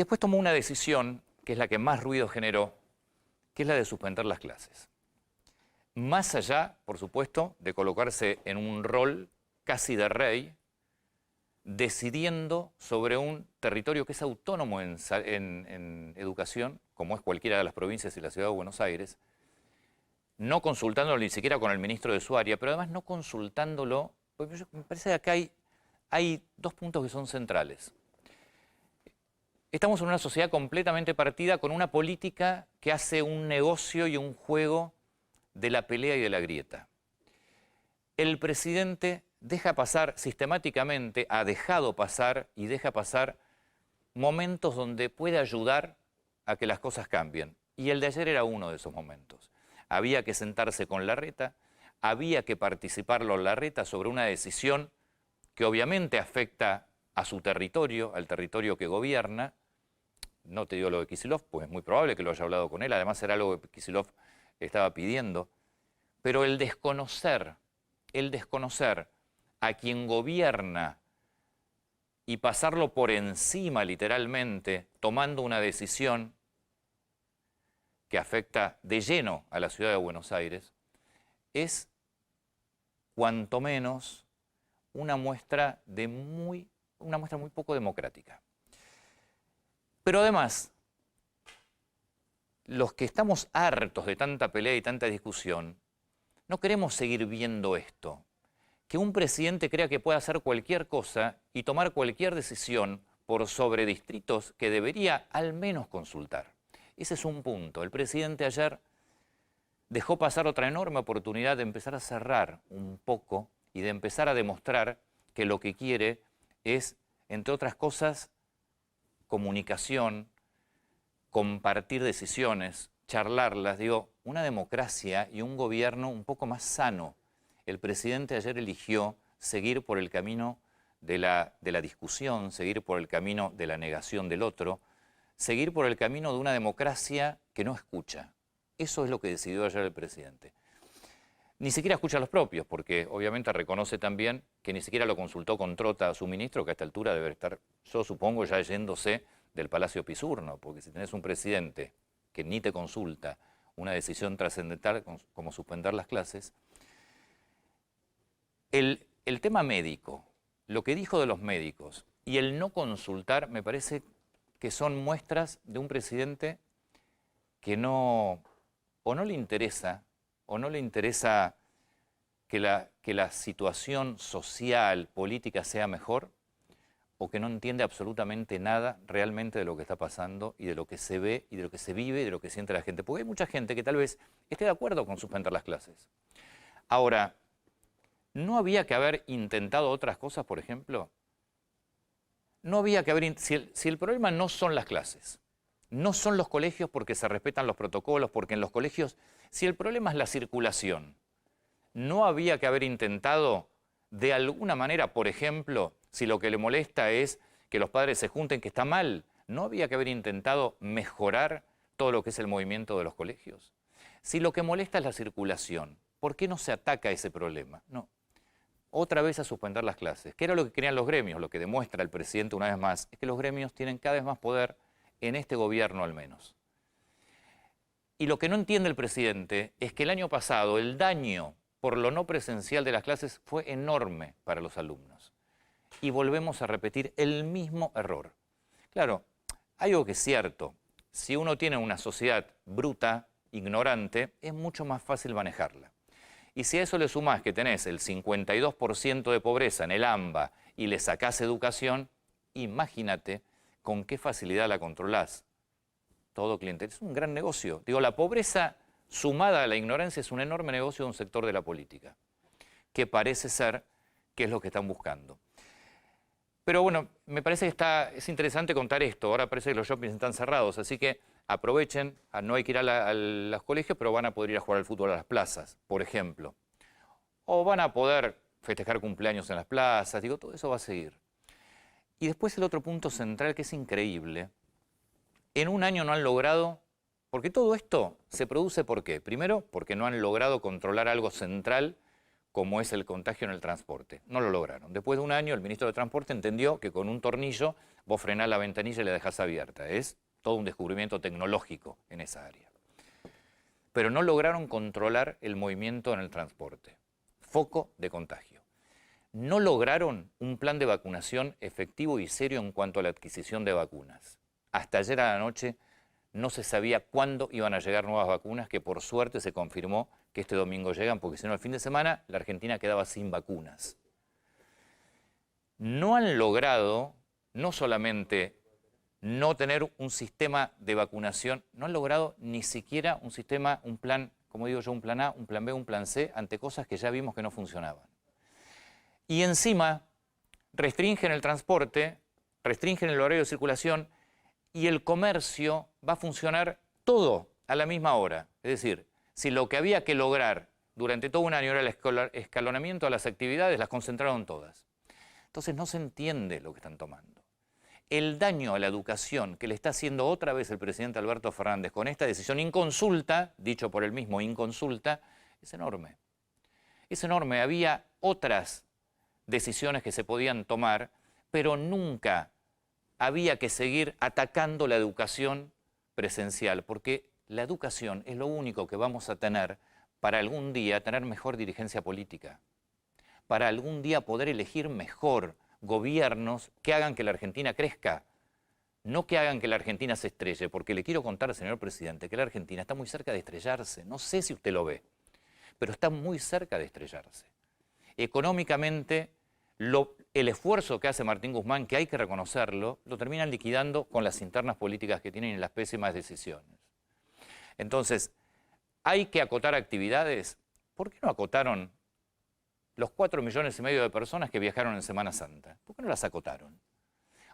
después tomó una decisión que es la que más ruido generó, que es la de suspender las clases. Más allá, por supuesto, de colocarse en un rol casi de rey, decidiendo sobre un territorio que es autónomo en educación, como es cualquiera de las provincias y la ciudad de Buenos Aires, no consultándolo ni siquiera con el ministro de su área, pero además no consultándolo, porque me parece que acá hay dos puntos que son centrales. Estamos en una sociedad completamente partida con una política que hace un negocio y un juego de la pelea y de la grieta. El presidente deja pasar sistemáticamente, ha dejado pasar y deja pasar momentos donde puede ayudar a que las cosas cambien. Y el de ayer era uno de esos momentos. Había que sentarse con Larreta, había que participarlo Larreta sobre una decisión que obviamente afecta a su territorio, al territorio que gobierna. No te digo lo de Kicillof, pues es muy probable que lo haya hablado con él, además era algo que Kicillof estaba pidiendo. Pero el desconocer a quien gobierna y pasarlo por encima literalmente, tomando una decisión que afecta de lleno a la ciudad de Buenos Aires, es cuanto menos una muestra muy poco democrática. Pero además, los que estamos hartos de tanta pelea y tanta discusión, no queremos seguir viendo esto. Que un presidente crea que puede hacer cualquier cosa y tomar cualquier decisión por sobre distritos que debería al menos consultar. Ese es un punto. El presidente ayer dejó pasar otra enorme oportunidad de empezar a cerrar un poco y de empezar a demostrar que lo que quiere es, entre otras cosas, comunicación, compartir decisiones, charlarlas. Digo, una democracia y un gobierno un poco más sano. El presidente ayer eligió seguir por el camino de la discusión, seguir por el camino de la negación del otro, seguir por el camino de una democracia que no escucha. Eso es lo que decidió ayer el presidente. Ni siquiera escucha a los propios, porque obviamente reconoce también que ni siquiera lo consultó con Trota, su ministro, que a esta altura debe estar, yo supongo, ya yéndose del Palacio Pisurno, porque si tenés un presidente que ni te consulta una decisión trascendental como suspender las clases, el tema médico, lo que dijo de los médicos y el no consultar, me parece que son muestras de un presidente que no le interesa que la situación social, política sea mejor, o que no entiende absolutamente nada realmente de lo que está pasando y de lo que se ve y de lo que se vive y de lo que siente la gente. Porque hay mucha gente que tal vez esté de acuerdo con suspender las clases. Ahora, ¿no había que haber intentado otras cosas, por ejemplo? No había que haber... Si el problema no son las clases, no son los colegios porque se respetan los protocolos, porque en los colegios... Si el problema es la circulación, ¿no había que haber intentado de alguna manera, por ejemplo, si lo que le molesta es que los padres se junten, que está mal, ¿no había que haber intentado mejorar todo lo que es el movimiento de los colegios? Si lo que molesta es la circulación, ¿por qué no se ataca ese problema? No. Otra vez a suspender las clases. ¿Qué era lo que querían los gremios? Lo que demuestra el presidente una vez más es que los gremios tienen cada vez más poder en este gobierno al menos. Y lo que no entiende el presidente es que el año pasado el daño por lo no presencial de las clases fue enorme para los alumnos. Y volvemos a repetir el mismo error. Claro, hay algo que es cierto. Si uno tiene una sociedad bruta, ignorante, es mucho más fácil manejarla. Y si a eso le sumás que tenés el 52% de pobreza en el AMBA y le sacás educación, imagínate con qué facilidad la controlás. Todo cliente. Es un gran negocio. Digo, la pobreza sumada a la ignorancia es un enorme negocio de un sector de la política, que parece ser que es lo que están buscando. Pero bueno, me parece que es interesante contar esto. Ahora parece que los shoppings están cerrados, así que aprovechen. No hay que ir a los colegios, pero van a poder ir a jugar al fútbol a las plazas, por ejemplo. O van a poder festejar cumpleaños en las plazas. Digo, todo eso va a seguir. Y después el otro punto central que es increíble. En un año no han logrado, porque todo esto se produce ¿por qué? Primero, porque no han logrado controlar algo central como es el contagio en el transporte. No lo lograron. Después de un año, el ministro de Transporte entendió que con un tornillo vos frenás la ventanilla y la dejás abierta. Es todo un descubrimiento tecnológico en esa área. Pero no lograron controlar el movimiento en el transporte. Foco de contagio. No lograron un plan de vacunación efectivo y serio en cuanto a la adquisición de vacunas. Hasta ayer a la noche no se sabía cuándo iban a llegar nuevas vacunas, que por suerte se confirmó que este domingo llegan, porque si no, el fin de semana la Argentina quedaba sin vacunas. No han logrado, no solamente no tener un sistema de vacunación, no han logrado ni siquiera un sistema, un plan, como digo yo, un plan A, un plan B, un plan C, ante cosas que ya vimos que no funcionaban. Y encima restringen el transporte, restringen el horario de circulación y el comercio va a funcionar todo a la misma hora. Es decir, si lo que había que lograr durante todo un año era el escalonamiento de las actividades, las concentraron todas. Entonces no se entiende lo que están tomando. El daño a la educación que le está haciendo otra vez el presidente Alberto Fernández con esta decisión inconsulta, dicho por él mismo, inconsulta, es enorme. Es enorme. Había otras decisiones que se podían tomar, pero nunca había que seguir atacando la educación presencial, porque la educación es lo único que vamos a tener para algún día tener mejor dirigencia política, para algún día poder elegir mejor gobiernos que hagan que la Argentina crezca, no que hagan que la Argentina se estrelle, porque le quiero contar, señor presidente, que la Argentina está muy cerca de estrellarse. No sé si usted lo ve, pero está muy cerca de estrellarse. Económicamente, el esfuerzo que hace Martín Guzmán, que hay que reconocerlo, lo terminan liquidando con las internas políticas que tienen y las pésimas decisiones. Entonces, hay que acotar actividades. ¿Por qué no acotaron los 4,5 millones de personas que viajaron en Semana Santa? ¿Por qué no las acotaron?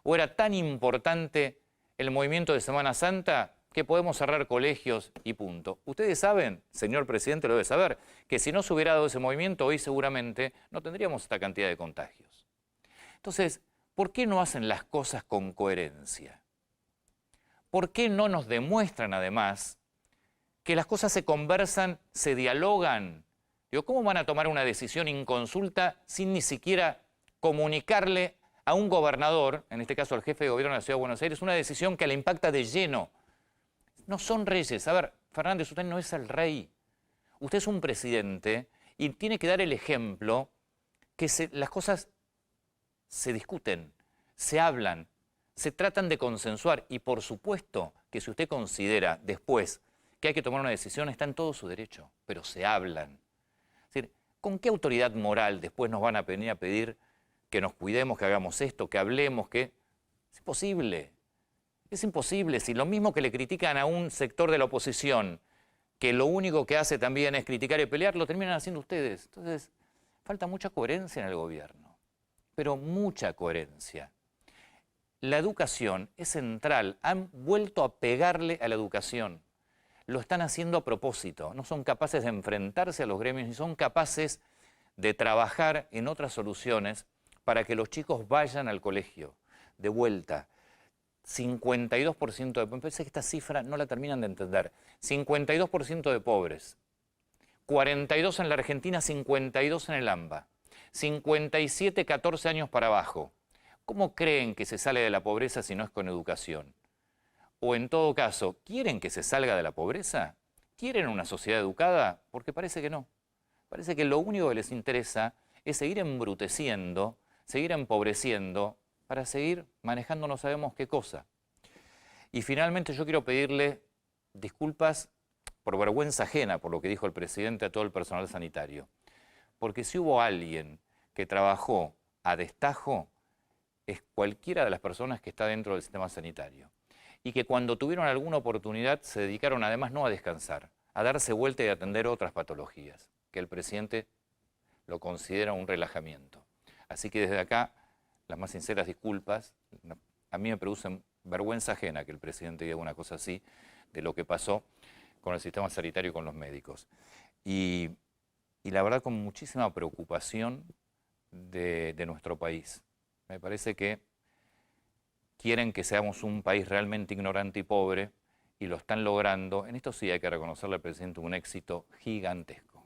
¿O era tan importante el movimiento de Semana Santa que podemos cerrar colegios y punto? Ustedes saben, señor presidente lo debe saber, que si no se hubiera dado ese movimiento, hoy seguramente no tendríamos esta cantidad de contagios. Entonces, ¿por qué no hacen las cosas con coherencia? ¿Por qué no nos demuestran además que las cosas se conversan, se dialogan? Digo, ¿cómo van a tomar una decisión inconsulta sin ni siquiera comunicarle a un gobernador, en este caso al jefe de gobierno de la Ciudad de Buenos Aires, una decisión que le impacta de lleno? No son reyes. A ver, Fernández, usted no es el rey. Usted es un presidente y tiene que dar el ejemplo que las cosas se discuten, se hablan, se tratan de consensuar. Y por supuesto que si usted considera después que hay que tomar una decisión, está en todo su derecho, pero se hablan. Es decir, ¿con qué autoridad moral después nos van a venir a pedir que nos cuidemos, que hagamos esto, que hablemos, que... Es imposible. Es imposible. Si lo mismo que le critican a un sector de la oposición, que lo único que hace también es criticar y pelear, lo terminan haciendo ustedes. Entonces, falta mucha coherencia en el gobierno, pero mucha coherencia. La educación es central. Han vuelto a pegarle a la educación. Lo están haciendo a propósito. No son capaces de enfrentarse a los gremios ni son capaces de trabajar en otras soluciones para que los chicos vayan al colegio de vuelta. 52% de... Me parece que esta cifra no la terminan de entender. 52% de pobres. 42 en la Argentina, 52 en el AMBA. 57, 14 años para abajo. ¿Cómo creen que se sale de la pobreza si no es con educación? O en todo caso, ¿quieren que se salga de la pobreza? ¿Quieren una sociedad educada? Porque parece que no. Parece que lo único que les interesa es seguir embruteciendo, seguir empobreciendo, para seguir manejando no sabemos qué cosa. Y finalmente yo quiero pedirle disculpas por vergüenza ajena por lo que dijo el presidente a todo el personal sanitario. Porque si hubo alguien que trabajó a destajo, es cualquiera de las personas que está dentro del sistema sanitario. Y que cuando tuvieron alguna oportunidad se dedicaron además no a descansar, a darse vuelta y a atender otras patologías, que el presidente lo considera un relajamiento. Así que desde acá, las más sinceras disculpas. A mí me produce vergüenza ajena que el presidente diga una cosa así de lo que pasó con el sistema sanitario y con los médicos. Y la verdad con muchísima preocupación de nuestro país. Me parece que quieren que seamos un país realmente ignorante y pobre y lo están logrando. En esto sí hay que reconocerle al presidente un éxito gigantesco.